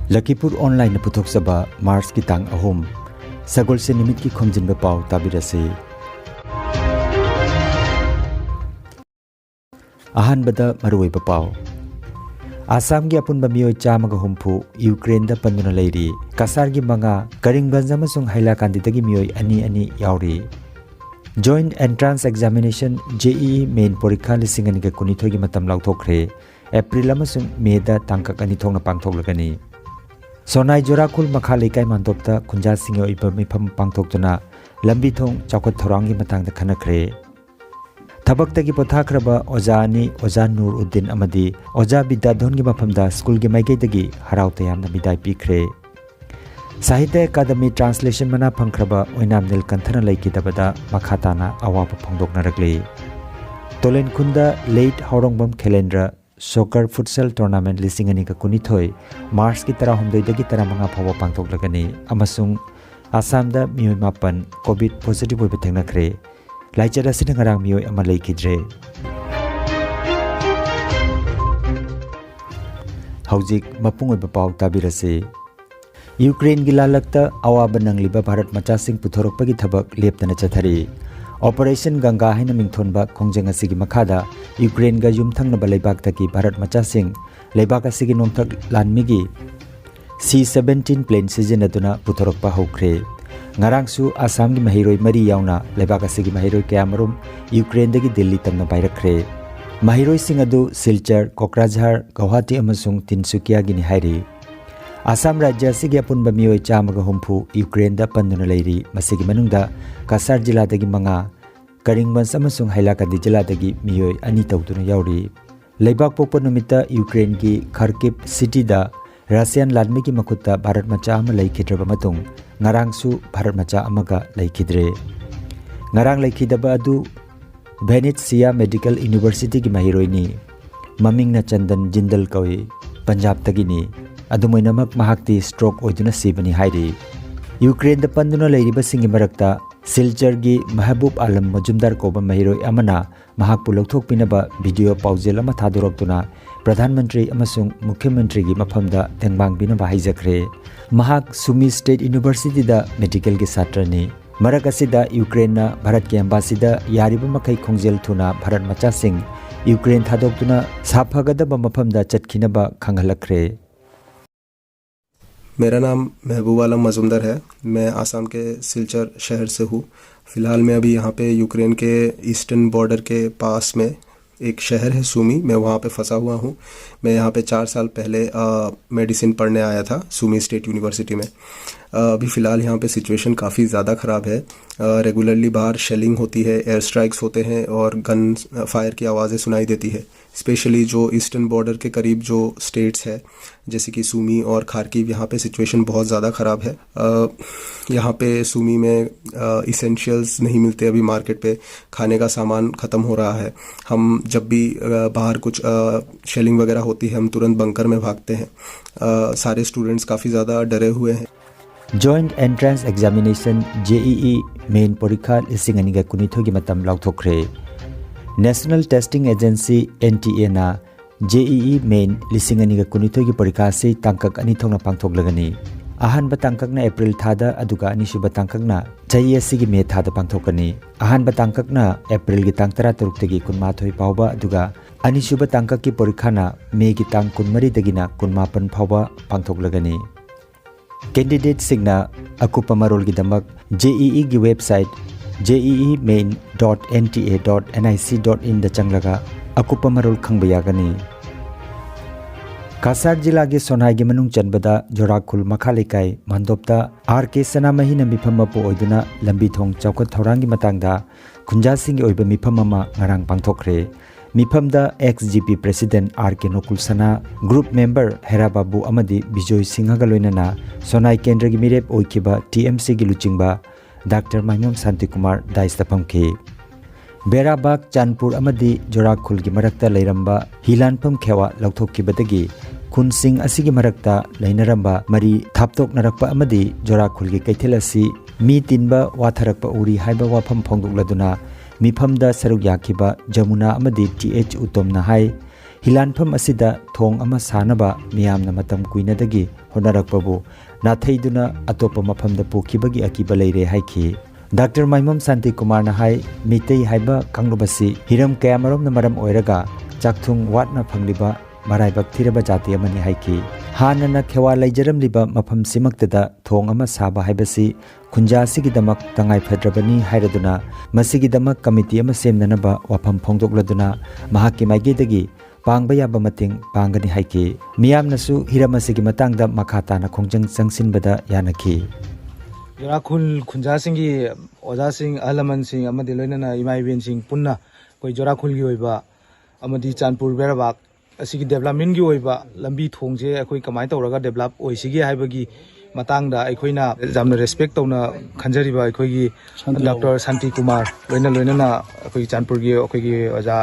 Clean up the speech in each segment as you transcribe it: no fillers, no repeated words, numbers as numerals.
Lakhipuronline puthokchaba Mars ki tang ahom sagol se nimit ki Khomjinba Pao tabirase ahanbada maruoiba Pao Assam gi apunba mioi chamaga humpu Ukraine da panduna leiri kasar gi manga Karingbanj amasung Hailakandi dagi mioi ani yauri Joint Entrance Examination JEE Main Porikha lisingani ga kunithoi gi matam lauthokre April amasung May da tangkak ani thongna pangthoklagani Sonai Jorakul makha leikai mandopta khunja singyo iba mifam pangthoktuna lambi thong chawkhat thorangi matangda khanakre Thabaktagi pothakraba Ojani Oja Nuruddin amadi Oja Bidadhon gi mafamda school gi maigaidagi harau tayamna bidai pikre Sahitya Academy Translation mana phangkraba Oinam Nilkanthana leikidabada makhatana awaba phongdoknarakle Tolen khunda late Haurongbam Khelendra Soccer Futsal Tournament lisingani ka kunithoi Mars ki tara homdoi dagi tara manga phawa pangthoklagani amasung Assam da mioi mapan COVID positive oiba thengnakhre Laichara sina ngarang mioi ama leikidre Haujik mapung oiba pau tabirase Ukraine gi lalakta awaba nangliba Bharat macha sing puthorokpagi thabak leptana chathari Operation Ganga haina mingthonba khongjeng asigi makhada Ukraine ga yumthangnaba leibak taki Bharat macha sing leibak asigi nomthak lanmigi C-17 plane sizinaduna puthorokpa hokre ngarangsu Assam gi mahiroi mari yauna leibak asigi mahiroi kayamarum Ukraine dagi Delhi tamna bairakre mahiroi sing adu Silchar Kokrajhar Guwahati amasung Tinsukia gi ni hairi Assam Rajya asigi apunba mioi chamaga humpu Ukraine da panduna leiri masigi manungda Kasar jila dagi manga Karingbanj amasung Hailakandi jila dagi mioi ani tawtuna yauri leibak pokpa numita Ukraine gi Kharkiv city da Russian ladmi gi makhutta Bharat macha ama leikidraba matung ngarangsu Bharat macha amaga leikidre ngarang leikidaba adu Venezia Medical University gi mahiroini mamingna Chandan Jindal kawi Punjab tagini adumoinamak mahakti stroke oiduna sibani hairi Ukraine da panduna leiriba singi marakta Silchar gi Mahbub Alam Majumdar koba mahiroi amana mahakpu lokthokpinaba video paujel ama thadoroktuna Pradhan Mantri amasung Mukhya Mantri gi mafamda tengbang binaba haijakre mahak Sumi State University da medical gi satrani marak asida Ukraine na Bharat ki embassy da yariba makai khongjel thuna Bharat macha sing Ukraine thadoktuna saphagadaba mafamda chatkinaba khanghalakre मेरा नाम महबूब आलम मजुमदार है मैं आसाम के सिलचर शहर से हूँ फ़िलहाल मैं अभी यहाँ पे यूक्रेन के ईस्टर्न बॉर्डर के पास में एक शहर है सूमी मैं वहाँ पे फंसा हुआ हूँ मैं यहाँ पे 4 साल पहले मेडिसिन पढ़ने आया था सूमी स्टेट यूनिवर्सिटी में अभी फ़िलहाल यहाँ पे सिचुएशन काफ़ी ज़्यादा ख़राब है रेगुलरली बाहर शेलिंग होती है एयर स्ट्राइक्स होते हैं और गन फायर की आवाज़ें सुनाई देती है स्पेशली जो ईस्टर्न बॉर्डर के करीब जो स्टेट्स है जैसे कि सूमी और खार्किव यहाँ पे सिचुएशन बहुत ज़्यादा ख़राब है यहाँ पे सूमी में इसेंशियल्स नहीं मिलते अभी मार्केट पे खाने का सामान ख़त्म हो रहा है हम जब भी बाहर कुछ शेलिंग वगैरह होती है हम तुरंत बंकर में भागते हैं सारे स्टूडेंट्स काफ़ी ज़्यादा डरे हुए हैं Joint Entrance Examination JEE Main Porikha lisingani ga kunithoi gi matam lauthokre National Testing Agency NTA na JEE Main lisingani ga kunithoi gi porikha se tangkak ani thongna pangthoklagani ahanba tangkak na April thada aduga ani suba tangkak na chayi asigi May thada pangthokani ahanba tangkak na April gi tang 13 tagi 18 pawba aduga ani suba tangkak ki porikha na May gi tang 13 dagina 18 pawba pangthoklagani Candidate signa akupa marol gi damak JEE gi website jeemain.nta.nic.in da changlaga akupa marol khangba yagani Kasar jila gi Sonai gi manung chanbada Jorakul makhalikai mandopta RK Sanamahi na mifam apo oiduna lambi thong chawkhat thorang gi matangda khunja sing gi oiba mifam ama ngarang pangthokre Mifamda ex-GP President RK Nokulsana Group Member Hera Babu amadi Bijoy Singhaga loinana Sonai Kendra gi mirep oikiba TMC gi luchingba Dr. Maimam Santi Kumar daista phamke Berabak Chanpur amadi Jorakhul gi marakta leiramba Hilanpam khewa lauthokibadagi Kunsing asigi marakta leinaramba mari thaptok narakpa amadi Jorakhul gi kaithel asi mi tinba watharakpa uri haiba wafam phongdokladuna Mifamda saruk yakiba Jamuna amadi TH Utom na hai हिलानफम असिदा थोंग अमा सानबा मियामना मतम कुइनदगी होनारकपबु नाथैदुना अतोप मफमदा पोखिबगी अकिबा लेरे हाइखि doctor माइमम Shanti Kumar ना high मितै हाइबा कांगलुबसी Hiram कयामरम न मरम ओइरगा चाकथुंग वाटना फंगलिबा मराइबक थिरबा जाति अमनि हाइखि हानना खेवा लैजरमलिबा मफम सिमक्तदा थोंग अमा साबा हाइबसी खुंजासिगिदमक तंगाइ फद्रबनी हाइरदुना मसिगिदमक कमिटी अमा सेमननबा वाफम फोंदोकलदुना महाकि माइगेदगी पांगबा याबा मतिंग पांगनी हाइखि मियामनसु हिरमसिगी मतंगदा मखाताना खोंजंग संगसिनबदा यानखि जोराखुल खुंजासिंगी ओजासिंग अहलमनसिंग अमदि लोइनना इमाइबेनसिंग पुन्ना कोई जोराखुलगी ओइबा अमदि चांदपुर बेराबाक असिगी डेवलपमेंट की ओइबा लंबी थोंजे अखोई कमाय तौरगा develop ओइसिगी हाइबगी मतंगदा अखोइना जामना respect तौना खंजरिबा अखोइगी doctor Shanti Kumar लोइनना अखोई चांदपुर की अखोइगी ओजा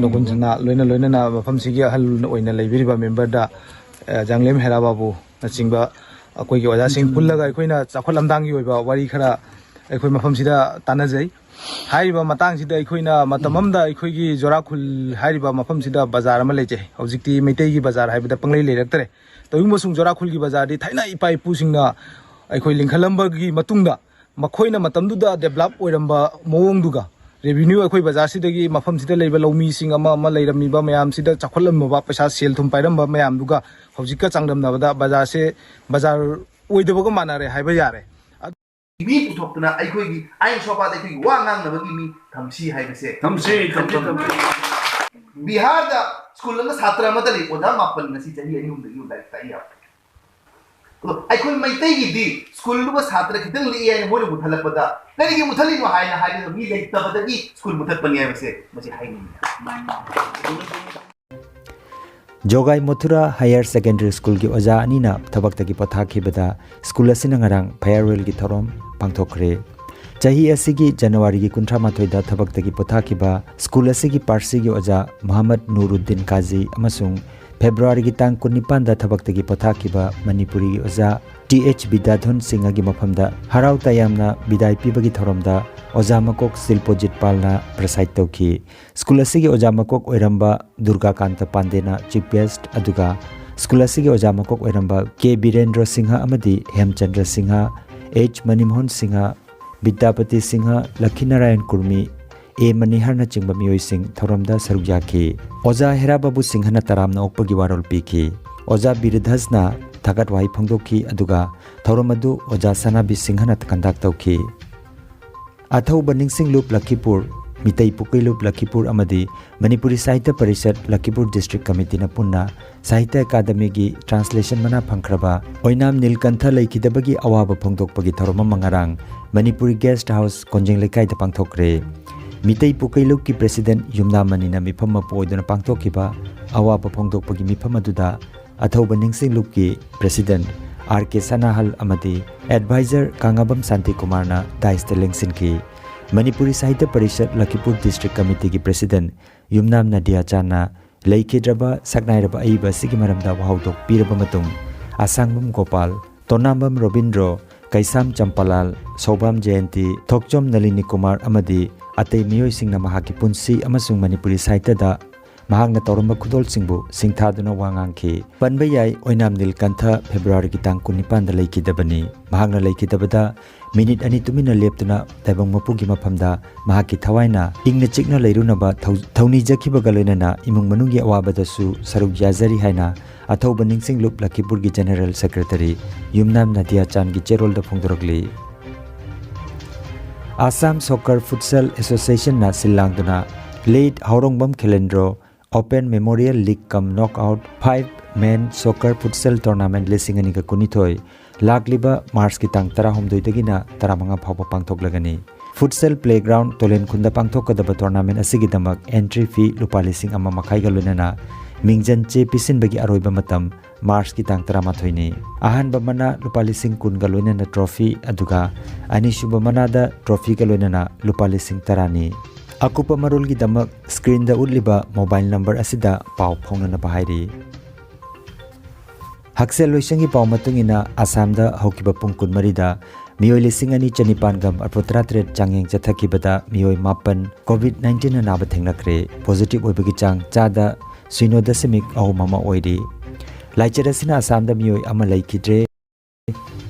नोगुनजना लोइनना मफमसिगी अहल ओइना लेबिरिबा मेंबर दा जांगलेम हेरा बाबू नचिंबा अखोइगी ओजासिंग पुल्लगा अखोइना चाखोलमदांगी ओइबा वारी खरा अखोइ मफमसिदा तानाजै हाइबा मतंगसिदा अखोइना मतममदा अखोइगी जोराखुल हाइबा मफमसिदा बाजार अमा लेजे हौजिक्ति मैतैगी बाजार हाइबदा पंगलै लेरक्तरे तयुंबसुंग जोराखुलगी बाजारदि थाइना इपा इपुसिंगना अखोइ लिंखलंबगी मतुंगदा मखोइना मतमदुदा डेवलप ओइरंबा मोवोंगदुगा रेवेन्यू अखोइ बाजारसिदगी मफमसिदा लेबा लौमीसिंग अमा लेरमनिबा मयामसिदा चाखोलमबा पैसा सेल थुम पाइरंबा मयामदुगा हौजिक्का चांगदमनाबदा बाजार ओइदबगा मानारे हाइबा यारे मी पुथोक्तुना अखोइगी आइन सोपाद अखोइगी वा ngangnabagi mi thamsi haibase thamsi Bihar दा स्कूल ना छात्र अमदली ओदा मापन नसी चही अनि उन्दगी लाइक ताइया तो अखोइ मैतै गिदि स्कूल नु छात्र खितंग लि आइन बोले मुथलपदा करिगी मुथली नो हाइना हाइना मी लाइक तबदगी स्कूल मुथत पनि आइबसे मसे हाइनि जोगाई मथुरा हायर सेकेंडरी स्कूल की ओजा अनीना थबक्तगी पथाखिबदा स्कूल असिना ngarang फेयरवेल की थरोम पांगथोखरे चाही असिगी जनवरी की कुंठा माथोइदा थबक्तगी पथाखिबा स्कूल असिगी पार्सी की ओजा मोहम्मद नूरुद्दीन काजी अमसुंग फेब्रुआरी की तांग 19 दा थबक्तगी पथाखिबा मणिपुरी की ओजा TH विद्याधन सिंह की मफमदा हराव तायामना विदाय पीबगी थरोमदा ओजा मकोक शिल्पोजित पालना प्रसाइड तौखी स्कूल असिगी ओजा मकोक ओइरंबा दुर्गाकांत पांडेना चीफ गेस्ट अदुगा स्कूल असिगी ओजा मकोक ओइरंबा के बीरेंद्र सिंह अमदी हेमचंद्र सिंह H मणिमोहन सिंह विद्यापति सिंह लखीनारायण कुर्मी ए मनिहरना चिंबा मियोई सिंह थौरमदा सरुक याखी ओजा हेरा बाबू सिंहना तरामना ओकपगी वारोल पीखी ओजा बिरधसना थगत वाई फोंदोखी अदुगा थौरमदु ओजा सनाबी सिंहना कंडक्ट तौखी अथौबा निंगसिंग लूप लखीपुर मितै पुकै लूप लखीपुर अमदी मणिपुरी साहित्य परिषद लखीपुर डिस्ट्रिक्ट कमिटी ना पुन्ना साहित्य अकादमी की ट्रांसलेशन मना फंखरबा ओइनाम नीलकंठ लैखिदबगी अवाब फोंदोकपगी थौरम मंगारांग मणिपुरी गेस्ट हाउस कोंजेंग लेकाइदा पांगथोकरे मितै पुकै लूप की प्रेसिडेंट युमना मनीना मिफम पोइदना पांगथोकिबा अवाब फोंदोकपगी मिफम अदुदा अथौबा निंगसिंग लूप की प्रेसिडेंट RK सनाहल अमदी एडवाइजर कांगाबम शांति कुमारना दाइस्ते लेंगसिन की मणिपुरी साहित्य परिषद लखीपुर डिस्ट्रिक्ट कमिटी की प्रेसिडेंट युमनाम नदिया चाना लेखिद्रबा सकनाइरबा अइबा सिगी मरमदा वहाउदोक पीरबा मतुंग आसांगबम गोपाल तोनामबम रविंद्र कैसाम चंपालाल सौबाम जयंती थोकचोम नलिनी कुमार अमदी अतै मियोइसिंगना महाकी पुंसी अमसुंग मणिपुरी साहित्यदा महांगना तौरंबा खुदोल सिंबु सिंथादुना वांगांखी पनबा याई ओइनाम नीलकंठ फेब्रुआरी की तांग 19 दा लेखिदबनी महांगना लेखिदबदा मिनिट अनि तुमिना लेप्तुना ताइबंग मपुगी मफमदा महाकी थवाइना इंगना चिकना लेरुनबा थौनी जखिबगा लोइनना इमुंग मनुंगी अवाबदसु सरुक याजरी हाइना अथौबा निंगसिंग लूप लखीपुर की जनरल सेक्रेटरी युमनाम नदिया चान की चेरोलदा फोंदोरगली आसाम सॉकर फुटसल एसोसिएशन ना सिल्लांगदुना late Haorongbam Khelendro open memorial league cum knockout 5 men soccer futsal tournament लिसिंग अनिगा कुनिथोय लाखलिबा मार्च की तांग 13 दगिना 15 फावबा पांगथोकलगनी फुटसल प्लेग्राउंड तोलेन खुंदा पांगथोकदबा टूर्नामेंट असिगिदमक एंट्री फी लुपा लिसिंग अमा मखाइगा लोइनना मिंगजन चे पिसिनबगी अरोइबा मतम मार्च की तांग 13 नि अहानबा मना लुपा लिसिंग कुनगा लोइनना ट्रॉफी अदुगा अनिसुबा मनादा ट्रॉफी का लोइनना लुपा लिसिंग 13 नि अकुपा मरोल की दमक स्क्रीन दा उलिबा मोबाइल नंबर असिदा पाव फोंगना बहाइरी हक्सेल लोइसंगी पाव मतुंगिना आसाम दा हौकिबा पुंग 19 दा मियोय लिसिंग अनि चनिपानगम 43 चांगेंग चथकिबदा मियोय 9 कोविड-19 ना नाबा थेंगनख्रे पॉजिटिव ओइबगी चांग चादा 0.6 अमा ओइरी लाइचर असिना आसाम दा मियोय अमा लैखिद्रे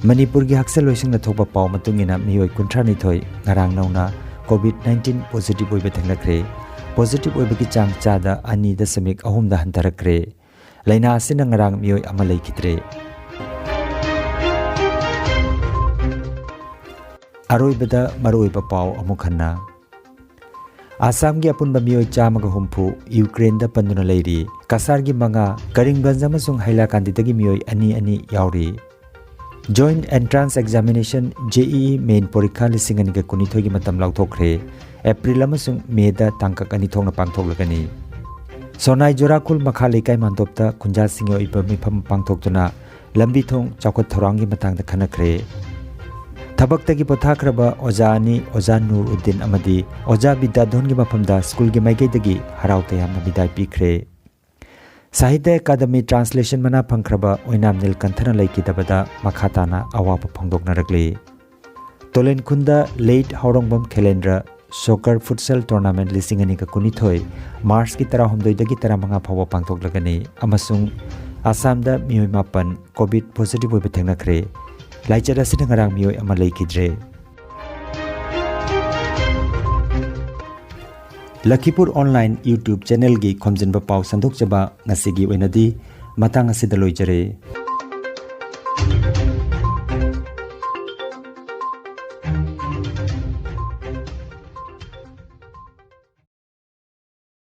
मणिपुर की हक्सल लोइसिंग न थोपा पाव मतुंगिना मियोय 19 ngarang nauna COVID-19 positive oibe thenglakre positive oibe ki chang chada 2.3 da hantarakre laina asina ngarang miyoy ama leikitre aroibada maroiba paw amukhanna Assam gi apunba miyoy chamaga humpu Ukraine da panduna leiri kasar gi manga Karimganj amasung Hailakandi dagi miyoy ani yauri Joint Entrance Examination JEE Main Porikha lising ani ga kunithoi gi matam lauthokre April amasung May da tangkak ani thongna pangthoklagani Sonai Jorakhul makha lekai mandopta khunja singyo iba mifam pangthoktuna lambi thong chawkat thorang gi matang da khanakre Thabak tagi pothakraba Ojani Oja Nuruddin amadi Oja Bidadon gi mafamda school gi maigai dagi haraute yamna bidai pikre Sahitya Academy Translation mana pangkraba oinam nil kanthana laiki dabada makhatana awapa phongdokna ragli Tolen khunda late haurongbam Khelendra Soccer Futsal Tournament lising ani ka kunithoi March ki 12 dagi 15 phawa pangthoklagani amasung Assam da miyoy mapan COVID positive oibe thengnakre Laichara sina ngarang miyoy ama leikidre Lakhipuronline YouTube channel gi Khomjinba Pao sandok chaba ngasigi oinadi matang asida loijare